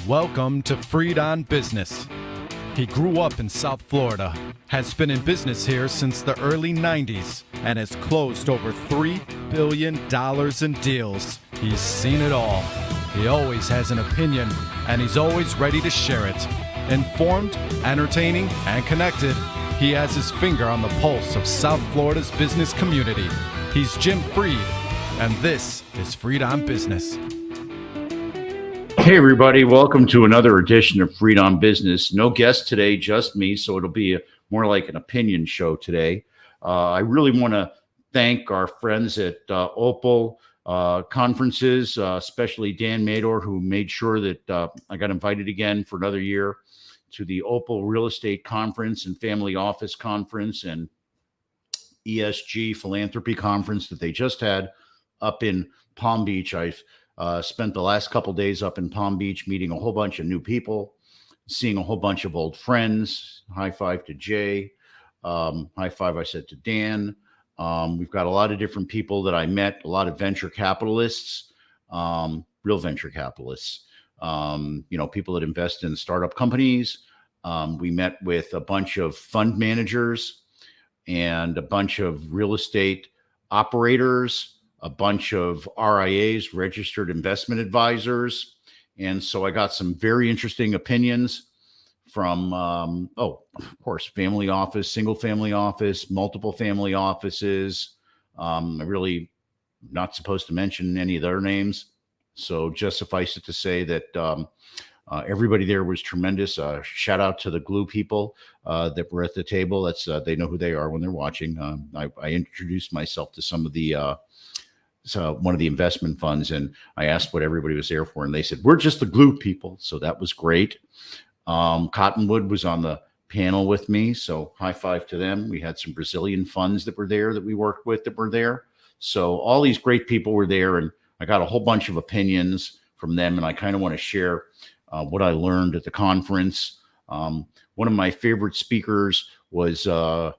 Welcome to Freed on Business. He grew up in South Florida, has been in business here since the early 90s, and has closed over $3 billion in deals. He's seen it all. He always has an opinion, and he's always ready to share it. Informed, entertaining, and connected, he has his finger on the pulse of South Florida's business community. He's Jim Freed, and this is Freed on Business. Hey everybody, welcome to another edition of Freed on Business. No guest today, just me, so it'll be more like an opinion show today. I really want to thank our friends at Opal conferences, especially Dan Mador, who made sure that I got invited again for another year to the Opal Real Estate Conference and Family Office Conference and ESG Philanthropy Conference that they just had up in Palm Beach. I've spent the last couple days up in Palm Beach meeting a whole bunch of new people, seeing a whole bunch of old friends. High five to Jay. High five, I said, to Dan. We've got a lot of different people that I met, a lot of venture capitalists, real venture capitalists, people that invest in startup companies. We met with a bunch of fund managers and a bunch of real estate operators, a bunch of RIAs, registered investment advisors. And so I got some very interesting opinions from, of course, family office, single family office, multiple family offices. I really not supposed to mention any of their names. So just suffice it to say that everybody there was tremendous. Shout out to the glue people that were at the table. That's they know who they are when they're watching. I introduced myself to some of the one of the investment funds, and I asked what everybody was there for, and they said, we're just the glue people. So that was great. Cottonwood was on the panel with me, so high five to them. We had some Brazilian funds that were there that we worked with that were there. So all these great people were there, and I got a whole bunch of opinions from them, and I kind of want to share what I learned at the conference. One of my favorite speakers was a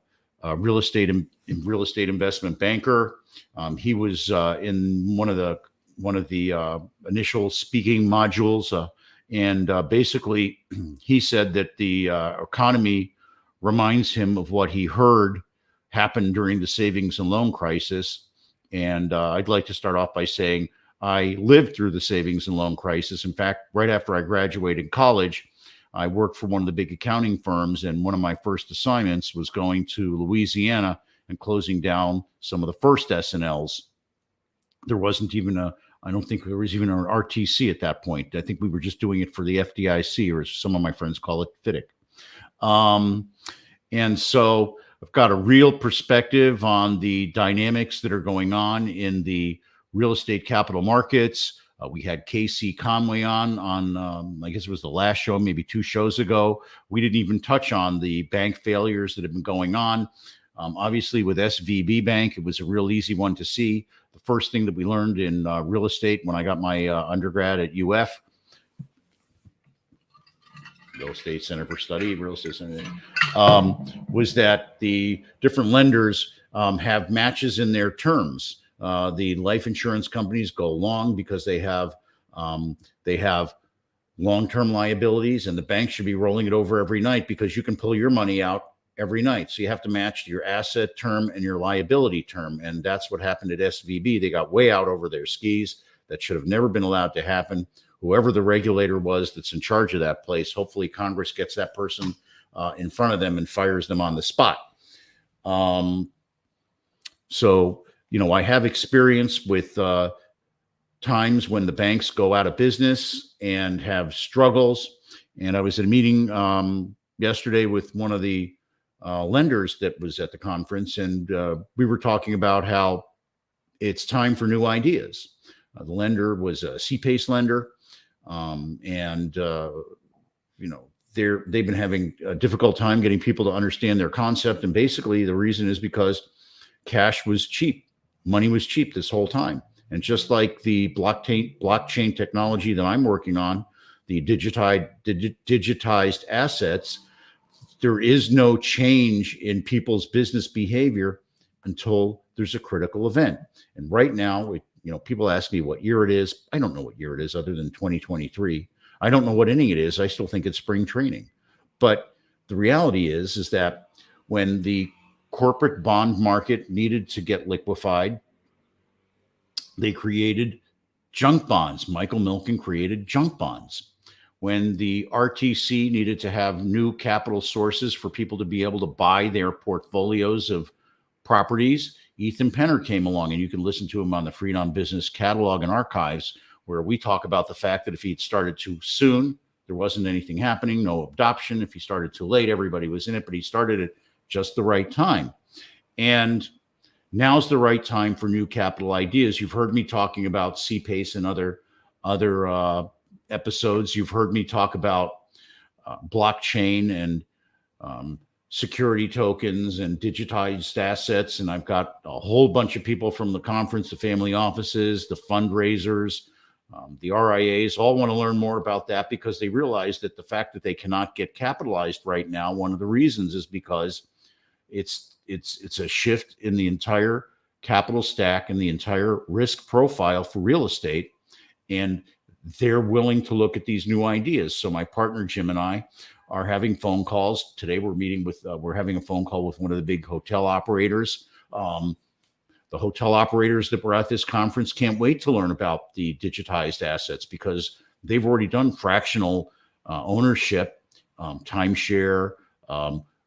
real estate investment banker. He was in one of the initial speaking modules, and basically he said that the economy reminds him of what he heard happened during the savings and loan crisis. And I'd like to start off by saying I lived through the savings and loan crisis. In fact, right after I graduated college, I worked for one of the big accounting firms, and one of my first assignments was going to Louisiana and closing down some of the first S&Ls. There wasn't even I don't think there was even an RTC at that point. I think we were just doing it for the FDIC, or as some of my friends call it, FDIC. And so I've got a real perspective on the dynamics that are going on in the real estate capital markets. We had Casey Conway on I guess it was the last show, maybe 2 shows ago. We didn't even touch on the bank failures that have been going on. Obviously, with SVB Bank, it was a real easy one to see. The first thing that we learned in real estate when I got my undergrad at UF, Real Estate Center for Study, Real Estate Center, was that the different lenders have matches in their terms. The life insurance companies go long because they have long-term liabilities, and the bank should be rolling it over every night because you can pull your money out every night. So you have to match your asset term and your liability term. And that's what happened at SVB. They got way out over their skis. That should have never been allowed to happen. Whoever the regulator was that's in charge of that place, hopefully Congress gets that person in front of them and fires them on the spot. So I have experience with times when the banks go out of business and have struggles. And I was at a meeting yesterday with one of the lenders that was at the conference, and we were talking about how it's time for new ideas. The lender was a C-PACE lender, and they've been having a difficult time getting people to understand their concept. And basically the reason is because cash was cheap. Money was cheap this whole time. And just like the blockchain technology that I'm working on, the digitized assets, there is no change in people's business behavior until there's a critical event. And right now, people ask me what year it is. I don't know what year it is other than 2023. I don't know what inning it is. I still think it's spring training. But the reality is that when the corporate bond market needed to get liquefied, they created junk bonds. Michael Milken created junk bonds. When the RTC needed to have new capital sources for people to be able to buy their portfolios of properties, Ethan Penner came along, and you can listen to him on the Freed on Business catalog and archives, where we talk about the fact that if he had started too soon, there wasn't anything happening, no adoption. If he started too late, everybody was in it, but he started at just the right time. And now's the right time for new capital ideas. You've heard me talking about CPACE and other episodes. You've heard me talk about blockchain and security tokens and digitized assets. And I've got a whole bunch of people from the conference, the family offices, the fundraisers, the RIAs, all want to learn more about that, because they realize that the fact that they cannot get capitalized right now, one of the reasons is because it's a shift in the entire capital stack and the entire risk profile for real estate. And they're willing to look at these new ideas. So my partner, Jim, and I are having phone calls. Today we're having a phone call with one of the big hotel operators. The hotel operators that were at this conference can't wait to learn about the digitized assets, because they've already done fractional ownership, timeshare,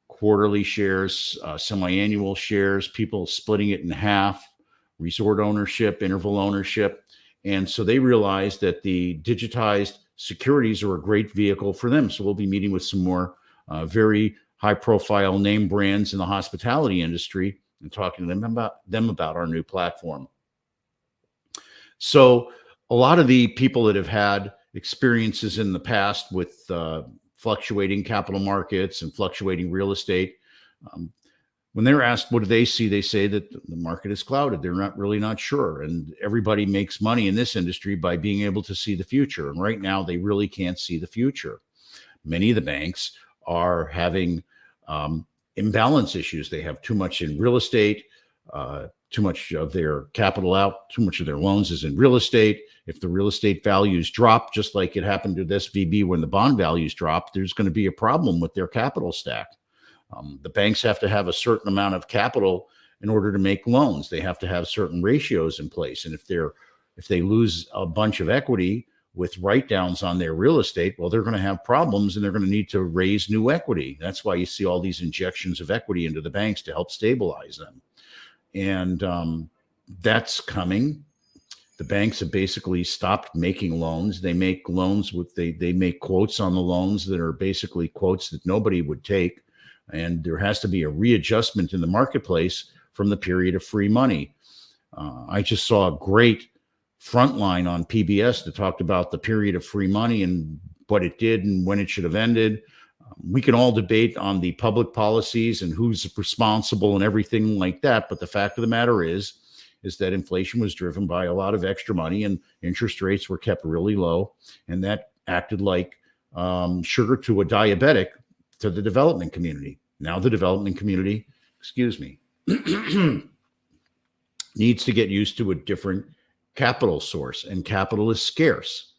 quarterly shares, semi-annual shares, people splitting it in half, resort ownership, interval ownership. And so they realized that the digitized securities are a great vehicle for them. So we'll be meeting with some more very high-profile name brands in the hospitality industry and talking to them about our new platform. So a lot of the people that have had experiences in the past with fluctuating capital markets and fluctuating real estate, when they're asked what do they see, they say that the market is clouded. They're not sure. And everybody makes money in this industry by being able to see the future. And right now they really can't see the future. Many of the banks are having imbalance issues. They have too much in real estate, too much of their capital out, too much of their loans is in real estate. If the real estate values drop, just like it happened to this VB when the bond values dropped, there's going to be a problem with their capital stack. The banks have to have a certain amount of capital in order to make loans. They have to have certain ratios in place. And if they lose a bunch of equity with write-downs on their real estate, well, they're going to have problems, and they're going to need to raise new equity. That's why you see all these injections of equity into the banks to help stabilize them. And that's coming. The banks have basically stopped making loans. They make loans they make quotes on the loans that are basically quotes that nobody would take. And there has to be a readjustment in the marketplace from the period of free money. I just saw a great Frontline on PBS that talked about the period of free money and what it did and when it should have ended. We can all debate on the public policies and who's responsible and everything like that. But the fact of the matter is that inflation was driven by a lot of extra money, and interest rates were kept really low. And that acted like sugar to a diabetic to the development community. Now the development community, needs to get used to a different capital source, and capital is scarce.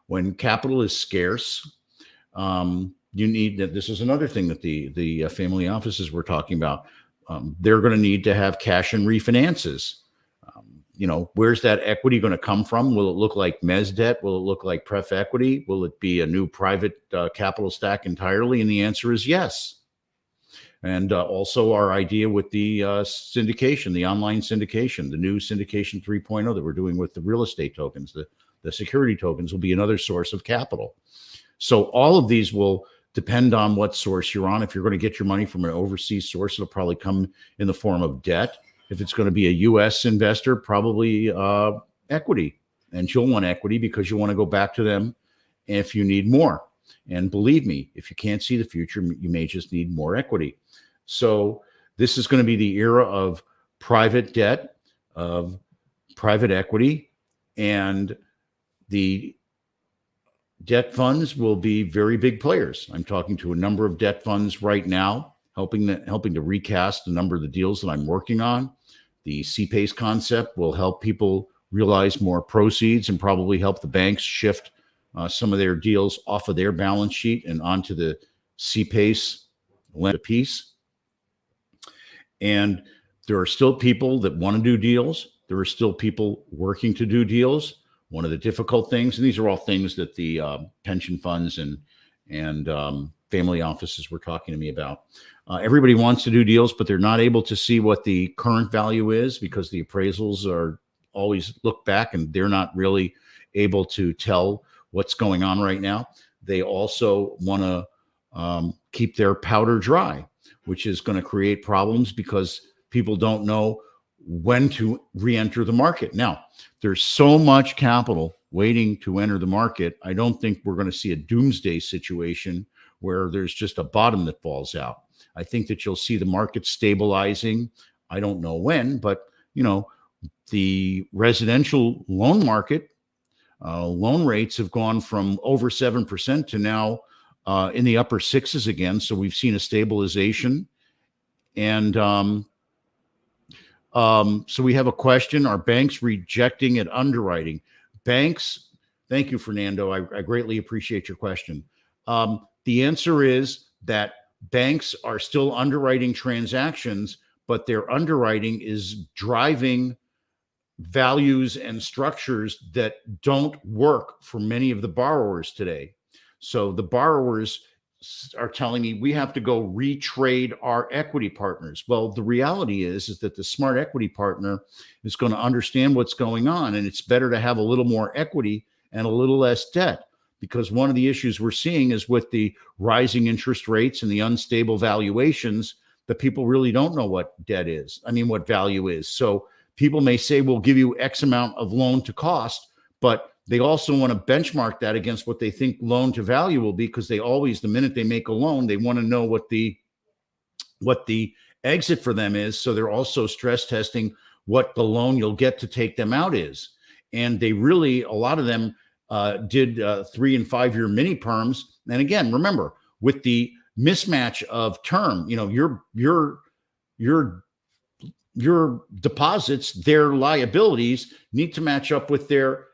When capital is scarce, you need that. This is another thing that the family offices were talking about. They're going to need to have cash and refinances. Where's that equity going to come from? Will it look like mezz debt? Will it look like pref equity? Will it be a new private capital stack entirely? And the answer is yes. And also our idea with the syndication, the online syndication, the new syndication 3.0 that we're doing with the real estate tokens, the security tokens will be another source of capital. So all of these will depend on what source you're on. If you're going to get your money from an overseas source, it'll probably come in the form of debt. If it's going to be a U.S. investor, probably equity. And you'll want equity because you want to go back to them if you need more. And believe me, if you can't see the future, you may just need more equity. So this is going to be the era of private debt, of private equity, and the debt funds will be very big players. I'm talking to a number of debt funds right now, helping to recast a number of the deals that I'm working on. The CPACE concept will help people realize more proceeds and probably help the banks shift some of their deals off of their balance sheet and onto the CPACE lend piece. And there are still people that want to do deals. There are still people working to do deals. One of the difficult things, and these are all things that the pension funds and family offices were talking to me about. Everybody wants to do deals, but they're not able to see what the current value is because the appraisals are always look back and they're not really able to tell what's going on right now. They also want to keep their powder dry, which is going to create problems because people don't know when to re-enter the market. Now, there's so much capital waiting to enter the market. I don't think we're going to see a doomsday situation where there's just a bottom that falls out. I think that you'll see the market stabilizing. I don't know when, but the residential loan market, loan rates have gone from over 7% to now in the upper sixes again. So we've seen a stabilization. And so we have a question. Are banks rejecting at underwriting? Banks, thank you, Fernando. I greatly appreciate your question. The answer is that banks are still underwriting transactions, but their underwriting is driving values and structures that don't work for many of the borrowers today. So the borrowers are telling me we have to go retrade our equity partners. Well, the reality is that the smart equity partner is going to understand what's going on, and it's better to have a little more equity and a little less debt, because one of the issues we're seeing is with the rising interest rates and the unstable valuations, that people really don't know what debt is. I mean, what value is. So people may say, we'll give you X amount of loan to cost, but they also want to benchmark that against what they think loan to value will be, because they always, the minute they make a loan, they want to know what the exit for them is. So they're also stress testing what the loan you'll get to take them out is. And they really, a lot of them did 3 and 5 year mini perms. And again, remember, with the mismatch of term, your deposits, their liabilities need to match up with their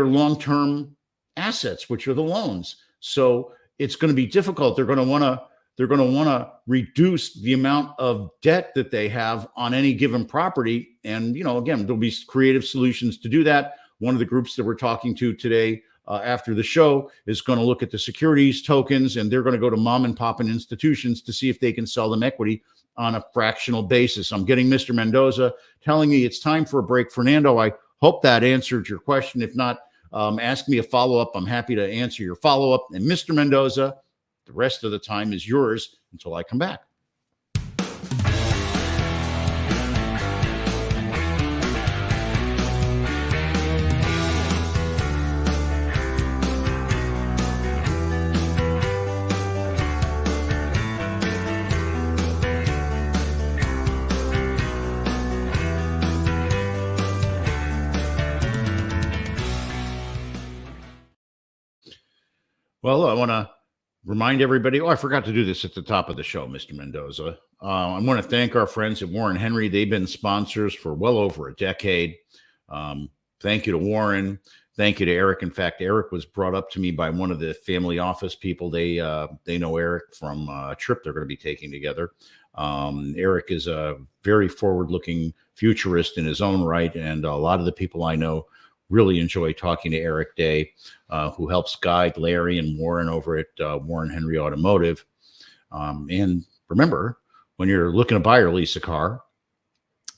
long-term assets, which are the loans. So it's going to be difficult. They're going to want to reduce the amount of debt that they have on any given property. And, again, there'll be creative solutions to do that. One of the groups that we're talking to today after the show is going to look at the securities tokens, and they're going to go to mom and pop and institutions to see if they can sell them equity on a fractional basis. I'm getting Mr. Mendoza telling me it's time for a break. Fernando, I hope that answered your question. If not, ask me a follow-up. I'm happy to answer your follow-up. And Mr. Mendoza, the rest of the time is yours until I come back. Well, I want to remind everybody. I forgot to do this at the top of the show, Mr. Mendoza. I want to thank our friends at Warren Henry. They've been sponsors for well over a decade. Thank you to Warren. Thank you to Eric. In fact, Eric was brought up to me by one of the family office people. They know Eric from a trip they're going to be taking together. Eric is a very forward-looking futurist in his own right, and a lot of the people I know really enjoy talking to Eric Day, who helps guide Larry and Warren over at Warren Henry Automotive. And remember, when you're looking to buy or lease a car,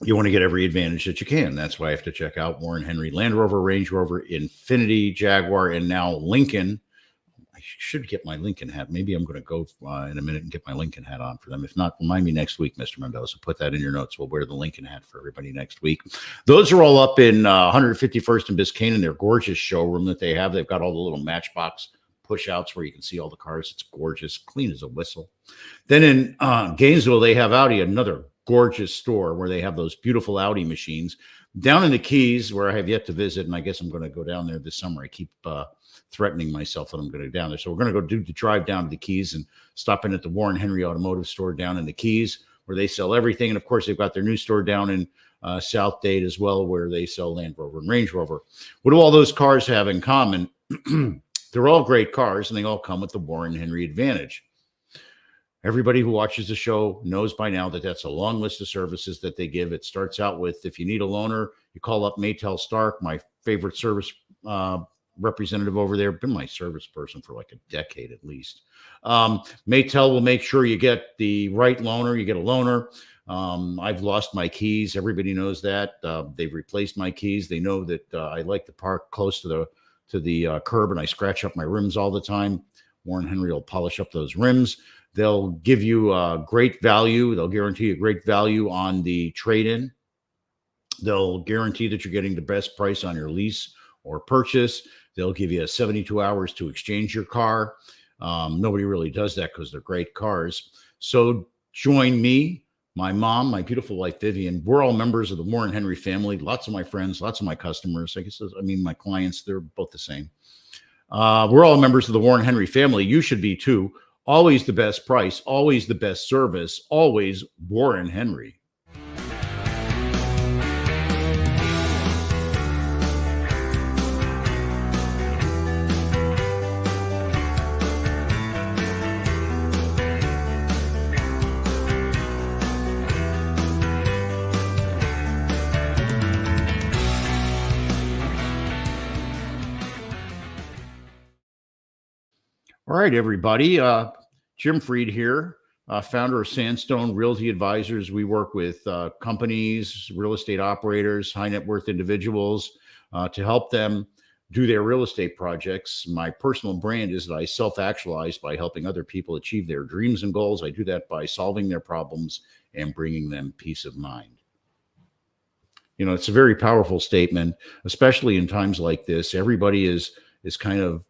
you want to get every advantage that you can. That's why I have to check out Warren Henry Land Rover, Range Rover, Infiniti, Jaguar, and now Lincoln. I should get my Lincoln hat. Maybe I'm going to go in a minute and get my Lincoln hat on for them. If not, remind me next week, Mr. Mendoza. Put that in your notes. We'll wear the Lincoln hat for everybody next week. Those are all up in 151st and Biscayne, their gorgeous showroom that they have. They've got all the little Matchbox push-outs where you can see all the cars. It's gorgeous, clean as a whistle. Then in Gainesville, they have Audi, another gorgeous store where they have those beautiful Audi machines. Down in the Keys, where I have yet to visit, and I guess I'm going to go down there this summer. I keep threatening myself that I'm going to go down there. So we're going to go do the drive down to the Keys and stop in at the Warren Henry Automotive store down in the Keys, where they sell everything. And of course, they've got their new store down in South Dade as well, where they sell Land Rover and Range Rover. What do all those cars have in common? They're all great cars, and they all come with the Warren Henry Advantage. Everybody who watches the show knows by now that that's a long list of services that they give. It starts out with, if you need a loaner, you call up Maytel Stark, my favorite service representative over there. Been my service person for like a decade at least. Maytel will make sure you get the right loaner. You get a loaner. I've lost my keys. Everybody knows that. They've replaced my keys. They know that I like to park close to the curb, and I scratch up my rims all the time. Warren Henry will polish up those rims. They'll give you great value. They'll guarantee you great value on the trade-in. They'll guarantee that you're getting the best price on your lease or purchase. They'll give you 72 hours to exchange your car. Nobody really does that because they're great cars. So join me, my mom, my beautiful wife, Vivian. We're all members of the Warren Henry family. Lots of my friends, lots of my customers. My clients, they're both the same. We're all members of the Warren Henry family. You should be too. Always the best price, always the best service, always Warren Henry. All right, everybody. Jim Fried here, founder of Sandstone Realty Advisors. We work with companies, real estate operators, high net worth individuals to help them do their real estate projects. My personal brand is that I self-actualize by helping other people achieve their dreams and goals. I do that by solving their problems and bringing them peace of mind. You know, it's a very powerful statement, especially in times like this. Everybody is kind of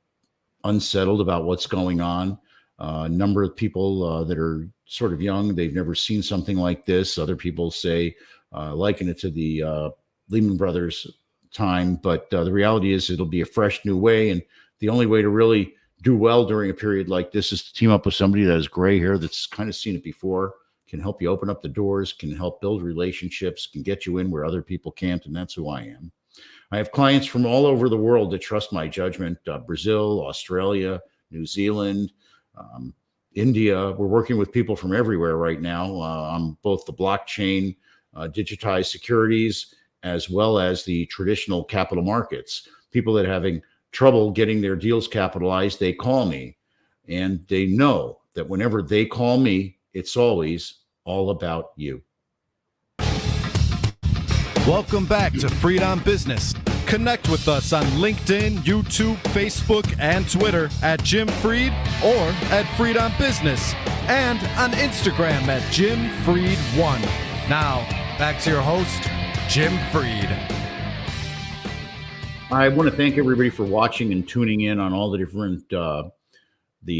unsettled about what's going on. A number of people that are sort of young, they've never seen something like this. Other people say, liken it to the Lehman Brothers time. But the reality is it'll be a fresh new way. And the only way to really do well during a period like this is to team up with somebody that has gray hair, that's kind of seen it before, can help you open up the doors, can help build relationships, can get you in where other people can't. And that's who I am. I have clients from all over the world that trust my judgment. Brazil, Australia, New Zealand, India. We're working with people from everywhere right now on both the blockchain, digitized securities, as well as the traditional capital markets. People that are having trouble getting their deals capitalized, they call me, and they know that whenever they call me, it's always all about you. Welcome back to Fried on Business. Connect with us on LinkedIn, YouTube, Facebook, and Twitter at Jim Fried or at Fried on Business, and on Instagram at Jim Fried1. Now, back to your host, Jim Fried. I want to thank everybody for watching and tuning in on all the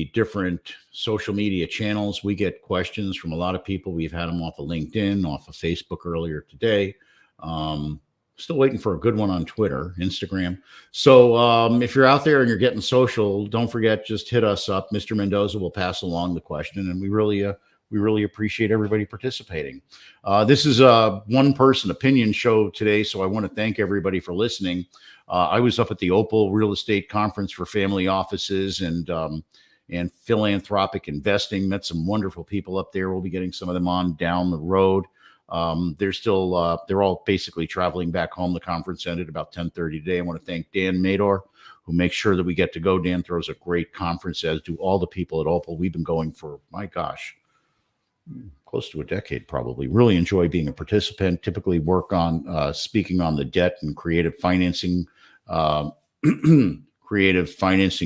different social media channels. We get questions from a lot of people. We've had them off of LinkedIn, off of Facebook earlier today. Still waiting for a good one on Twitter, Instagram. So if you're out there and you're getting social, don't forget, just hit us up. Mr. Mendoza will pass along the question, and we really appreciate everybody participating. This is a one-person opinion show today, so I want to thank everybody for listening. I was up at the Opal Real Estate Conference for family offices and philanthropic investing. Met some wonderful people up there. We'll be getting some of them on down the road. They're all basically traveling back home. The conference ended about 10:30 today. I want to thank Dan Mador, who makes sure that we get to go. Dan throws a great conference, as do all the people at Opal. We've been going for, my gosh, close to a decade, probably. Really enjoy being a participant. Typically work on speaking on the debt and creative financing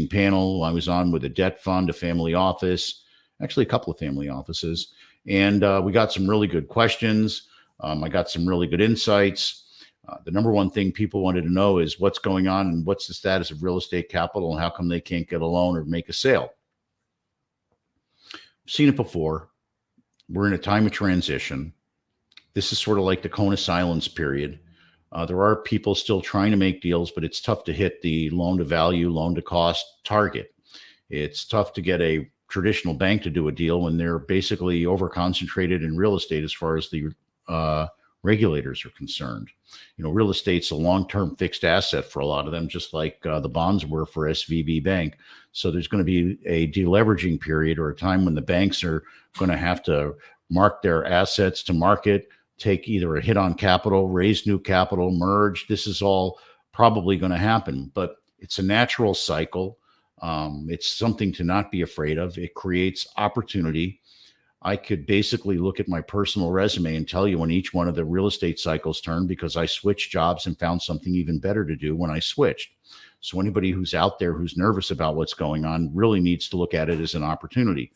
panel. I was on with a debt fund, a family office, actually a couple of family offices. And we got some really good questions. I got some really good insights. The number one thing people wanted to know is what's going on and what's the status of real estate capital and how come they can't get a loan or make a sale. I've seen it before. We're in a time of transition. This is sort of like the cone of silence period. There are people still trying to make deals, but it's tough to hit the loan to value, loan to cost target. It's tough to get a traditional bank to do a deal when they're basically over concentrated in real estate as far as the regulators are concerned. Real estate's a long-term fixed asset for a lot of them, just like the bonds were for SVB Bank. So there's going to be a deleveraging period, or a time when the banks are going to have to mark their assets to market, take either a hit on capital, raise new capital, merge. This is all probably going to happen, but it's a natural cycle. It's something to not be afraid of. It creates opportunity. I could basically look at my personal resume and tell you when each one of the real estate cycles turned, because I switched jobs and found something even better to do when I switched. So anybody who's out there who's nervous about what's going on really needs to look at it as an opportunity.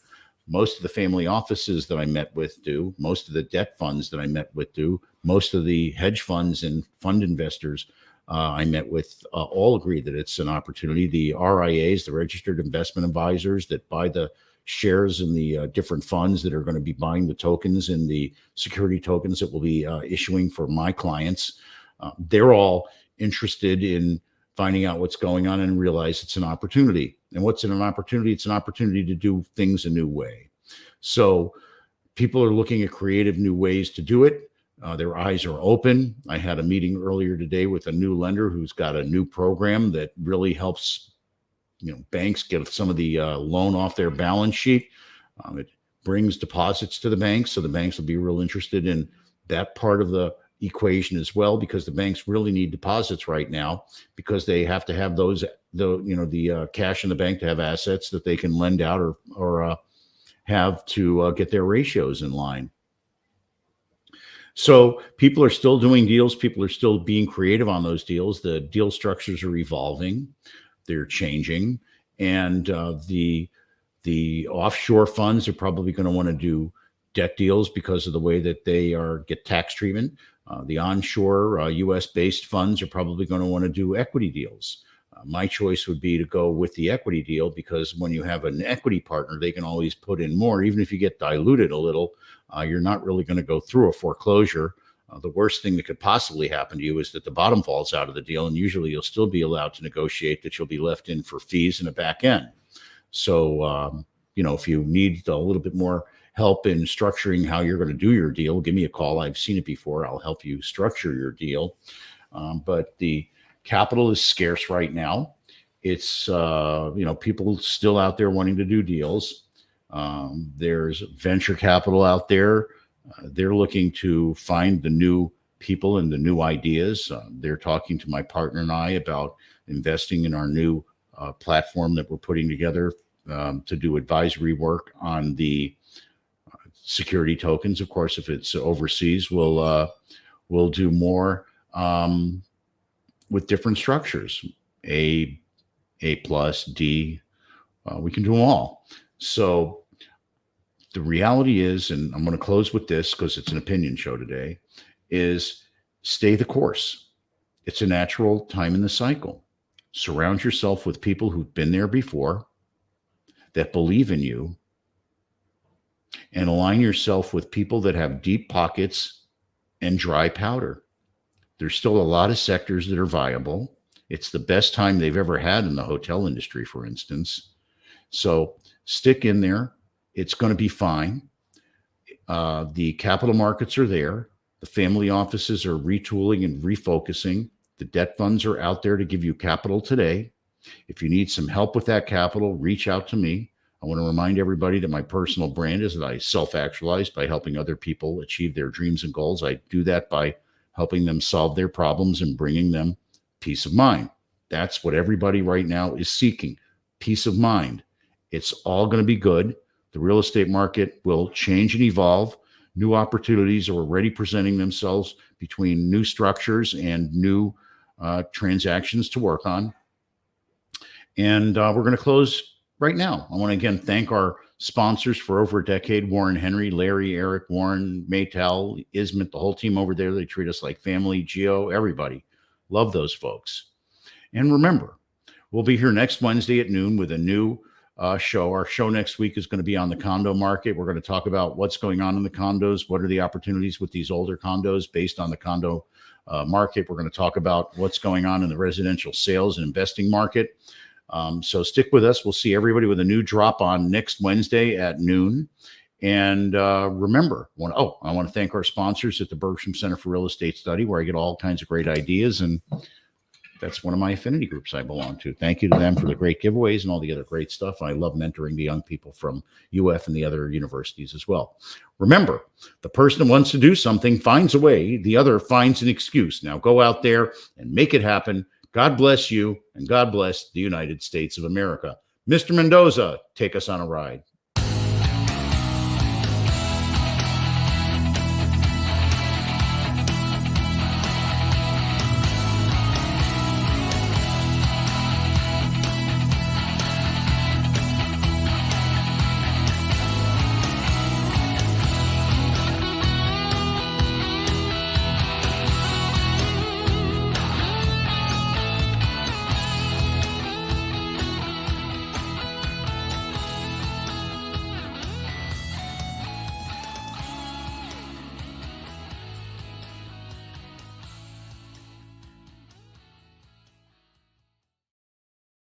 Most of the family offices that I met with do. Most of the debt funds that I met with do. Most of the hedge funds and fund investors I met with all agree that it's an opportunity. The RIAs, the registered investment advisors that buy the shares in the different funds that are going to be buying the tokens and the security tokens that will be issuing for my clients, they're all interested in finding out what's going on and realize it's an opportunity. And what's an opportunity? It's an opportunity to do things a new way. So people are looking at creative new ways to do it. Their eyes are open. I had a meeting earlier today with a new lender who's got a new program that really helps banks get some of the loan off their balance sheet. It brings deposits to the banks, so the banks will be real interested in that part of the equation as well, because the banks really need deposits right now, because they have to have the cash in the bank to have assets that they can lend out or have to get their ratios in line. So people are still doing deals. People are still being creative on those deals. The deal structures are evolving. They're changing. And the offshore funds are probably going to want to do debt deals because of the way that they get tax treatment. The onshore U.S.-based funds are probably going to want to do equity deals. My choice would be to go with the equity deal, because when you have an equity partner, they can always put in more. Even if you get diluted a little, you're not really going to go through a foreclosure. The worst thing that could possibly happen to you is that the bottom falls out of the deal, and usually you'll still be allowed to negotiate that you'll be left in for fees in the back end. So, if you need a little bit more help in structuring how you're going to do your deal, give me a call. I've seen it before. I'll help you structure your deal. But the capital is scarce right now. It's, people still out there wanting to do deals. There's venture capital out there. They're looking to find the new people and the new ideas. They're talking to my partner and I about investing in our new platform that we're putting together to do advisory work on the security tokens. Of course, if it's overseas, we'll do more with different structures, A plus, D. We can do them all. So the reality is, and I'm going to close with this because it's an opinion show today, is stay the course. It's a natural time in the cycle. Surround yourself with people who've been there before, that believe in you, and align yourself with people that have deep pockets and dry powder. There's still a lot of sectors that are viable. It's the best time they've ever had in the hotel industry, for instance. So stick in there. It's going to be fine. The capital markets are there. The family offices are retooling and refocusing. The debt funds are out there to give you capital today. If you need some help with that capital, reach out to me. I want to remind everybody that my personal brand is that I self-actualize by helping other people achieve their dreams and goals. I do that by helping them solve their problems and bringing them peace of mind. That's what everybody right now is seeking, peace of mind. It's all going to be good. The real estate market will change and evolve. New opportunities are already presenting themselves between new structures and new transactions to work on. And we're going to close right now. I want to again thank our sponsors for over a decade: Warren Henry, Larry, Eric, Warren, Maytel, Ismet, the whole team over there. They treat us like family. Geo, everybody. Love those folks. And remember, we'll be here next Wednesday at noon with a new show. Our show next week is going to be on the condo market. We're going to talk about what's going on in the condos. What are the opportunities with these older condos based on the condo market? We're going to talk about what's going on in the residential sales and investing market. So stick with us. We'll see everybody with a new drop on next Wednesday at noon. And remember, I want to thank our sponsors at the Bergstrom Center for Real Estate Study, where I get all kinds of great ideas. And that's one of my affinity groups I belong to. Thank you to them for the great giveaways and all the other great stuff. I love mentoring the young people from UF and the other universities as well. Remember, the person who wants to do something finds a way, the other finds an excuse. Now go out there and make it happen. God bless you, and God bless the United States of America. Mr. Mendoza, take us on a ride.